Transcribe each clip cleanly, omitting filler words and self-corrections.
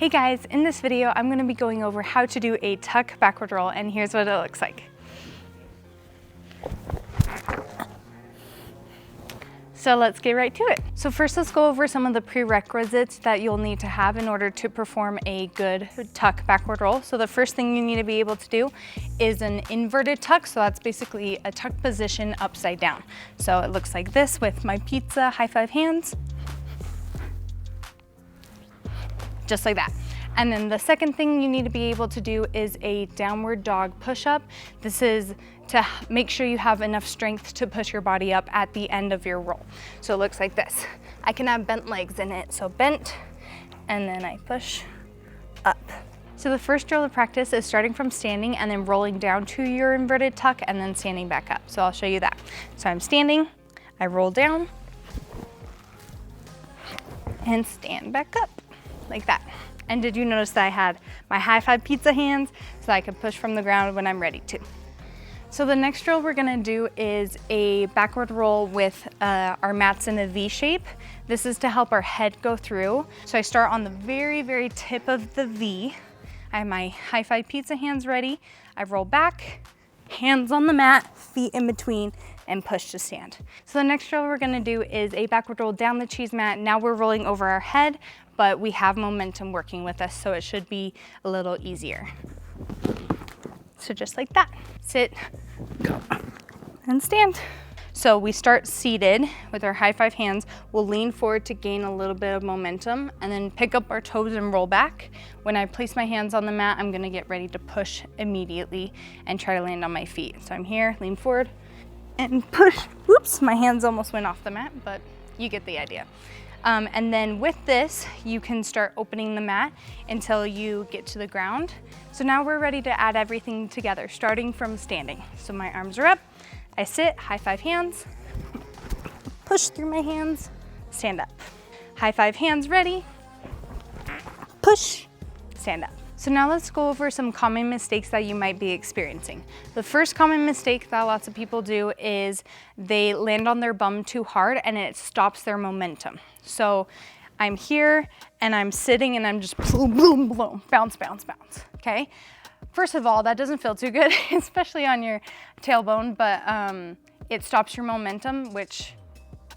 Hey guys, in this video, I'm gonna be going over how to do a tuck backward roll, and here's what it looks like. So let's get right to it. So first, let's go over some of the prerequisites that you'll need to have in order to perform a good tuck backward roll. So the first thing you need to be able to do is an inverted tuck. So that's basically a tuck position upside down. So it looks like this with my pizza high five hands. Just like that. And then the second thing you need to be able to do is a downward dog push-up. This is to make sure you have enough strength to push your body up at the end of your roll. So it looks like this. I can have bent legs in it. So bent, and then I push up. So the first drill of practice is starting from standing and then rolling down to your inverted tuck and then standing back up. So I'll show you that. So I'm standing, I roll down, and stand back up. Like that. And did you notice that I had my high five pizza hands so I could push from the ground when I'm ready to? So the next drill we're gonna do is a backward roll with our mats in a V shape. This is to help our head go through. So I start on the very, very tip of the V. I have my high five pizza hands ready. I roll back, hands on the mat, feet in between, and push to stand. So the next drill we're gonna do is a backward roll down the cheese mat. Now we're rolling over our head, but we have momentum working with us, so it should be a little easier. So just like that, sit, go, and stand. So we start seated with our high five hands. We'll lean forward to gain a little bit of momentum and then pick up our toes and roll back. When I place my hands on the mat, I'm gonna get ready to push immediately and try to land on my feet. So I'm here, lean forward, and push. Whoops, my hands almost went off the mat, but you get the idea. And then with this, you can start opening the mat until you get to the ground. So now we're ready to add everything together, starting from standing. So my arms are up, I sit, high five hands, push through my hands, stand up. High five hands ready, push, stand up. So now let's go over some common mistakes that you might be experiencing. The first common mistake that lots of people do is they land on their bum too hard and it stops their momentum. So I'm here and I'm sitting and I'm just boom, boom, boom, bounce, bounce, bounce, okay? First of all, that doesn't feel too good, especially on your tailbone, but it stops your momentum, which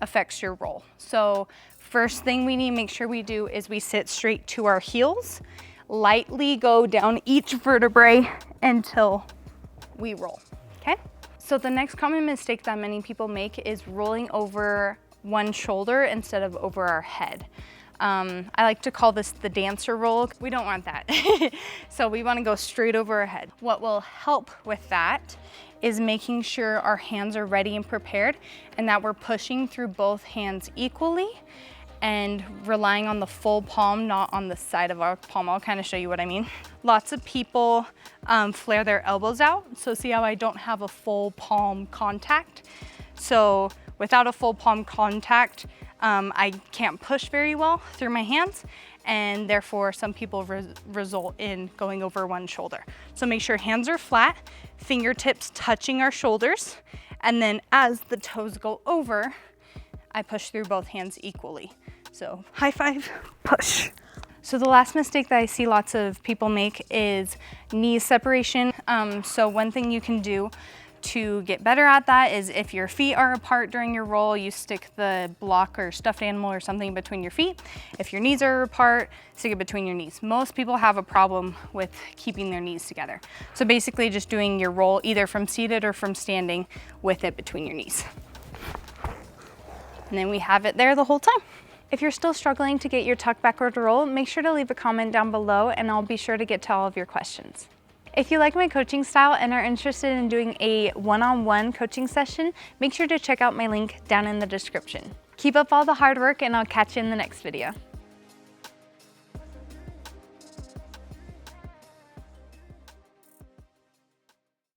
affects your roll. So first thing we need to make sure we do is we sit straight to our heels, lightly go down each vertebrae until we roll, okay? So the next common mistake that many people make is rolling over one shoulder instead of over our head. I like to call this the dancer roll. We don't want that. So we want to go straight over our head. What will help with that is making sure our hands are ready and prepared and that we're pushing through both hands equally and relying on the full palm, not on the side of our palm. I'll kind of show you what I mean. Lots of people flare their elbows out. So see how I don't have a full palm contact? So without a full palm contact, I can't push very well through my hands, and therefore some people result in going over one shoulder. So make sure hands are flat, fingertips touching our shoulders, and then as the toes go over, I push through both hands equally. So high five, push. So the last mistake that I see lots of people make is knee separation. So one thing you can do to get better at that is if your feet are apart during your roll, you stick the block or stuffed animal or something between your feet. If your knees are apart, stick it between your knees. Most people have a problem with keeping their knees together. So basically just doing your roll either from seated or from standing with it between your knees. And then we have it there the whole time. If you're still struggling to get your tuck backward roll, make sure to leave a comment down below and I'll be sure to get to all of your questions. If you like my coaching style and are interested in doing a one-on-one coaching session, make sure to check out my link down in the description. Keep up all the hard work and I'll catch you in the next video.